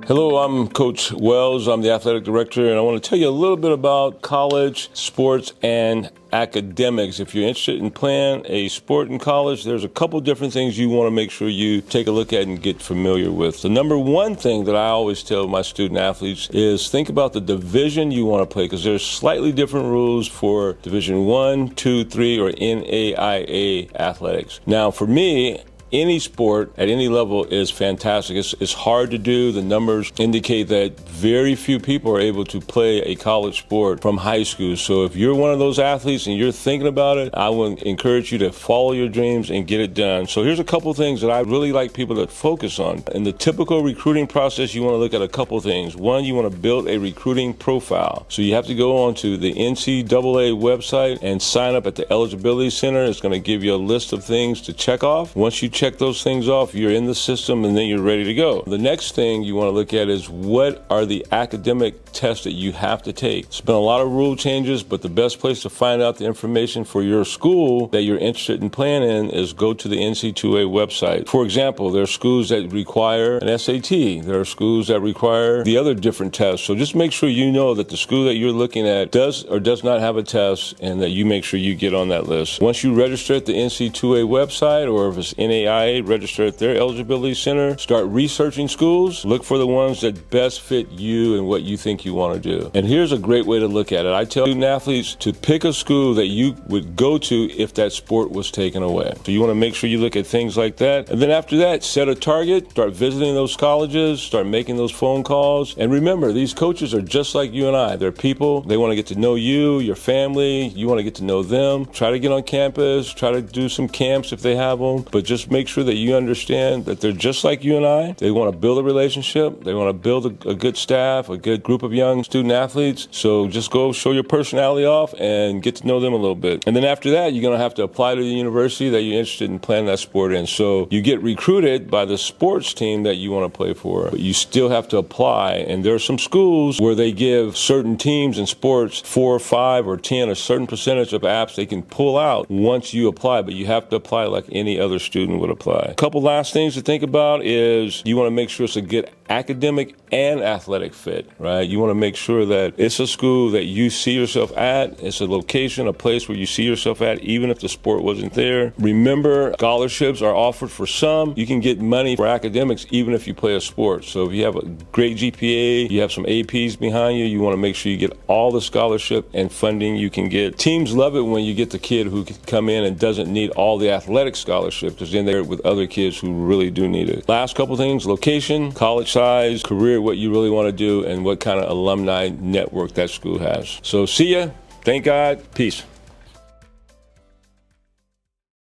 Hello, I'm Coach Wells. I'm the athletic director, and I want to tell you a little bit about college, sports, and academics. If you're interested in playing a sport in college, there's a couple different things you want to make sure you take a look at and get familiar with. The number one thing that I always tell my student athletes is think about the division you want to play, because there's slightly different rules for Division 1, 2, 3, or NAIA athletics. Now, for me, any sport at any level is fantastic. It's hard to do. The numbers indicate that very few people are able to play a college sport from high school. So if you're one of those athletes and you're thinking about it, I would encourage you to follow your dreams and get it done. So here's a couple things that I really like people to focus on. In the typical recruiting process, you want to look at a couple things. One, you want to build a recruiting profile. So you have to go onto the NCAA website and sign up at the Eligibility Center. It's going to give you a list of things to check off. Once you check those things off, you're in the system and then you're ready to go. The next thing you want to look at is what are the academic tests that you have to take. It's been a lot of rule changes, but the best place to find out the information for your school that you're interested in playing in is go to the NCAA website. For example, there are schools that require an SAT. There are schools that require the other different tests. So just make sure you know that the school that you're looking at does or does not have a test, and that you make sure you get on that list. Once you register at the NCAA website, or if it's NAIA, register at their eligibility center, start researching schools, look for the ones that best fit you and what you think you want to do. And here's a great way to look at it. I tell student athletes to pick a school that you would go to if that sport was taken away. So you want to make sure you look at things like that. And then after that, set a target, start visiting those colleges, start making those phone calls. And remember, these coaches are just like you and I. They're people. They want to get to know you, your family. You want to get to know them. Try to get on campus, try to do some camps if they have them, but just make sure that you understand that they're just like you and I. They want to build a relationship. They want to build a good staff, a good group of young student athletes. So just go show your personality off and get to know them a little bit. And then after that, you're going to have to apply to the university that you're interested in playing that sport in. So you get recruited by the sports team that you want to play for, but you still have to apply. And there are some schools where they give certain teams in sports 4 or 5 or 10, a certain percentage of apps they can pull out once you apply, but you have to apply like any other student would apply. A couple last things to think about is you want to make sure it's a good academic and athletic fit, right? You want to make sure that it's a school that you see yourself at. It's a location, a place where you see yourself at, even if the sport wasn't there. Remember, scholarships are offered for some. You can get money for academics even if you play a sport. So if you have a great GPA, you have some APs behind you, you want to make sure you get all the scholarship and funding you can get. Teams love it when you get the kid who can come in and doesn't need all the athletic scholarship, because then they're with other kids who really do need it. Last couple things: location, college size, career, what you really want to do, and what kind of alumni network that school has. So see ya. Thank God. Peace.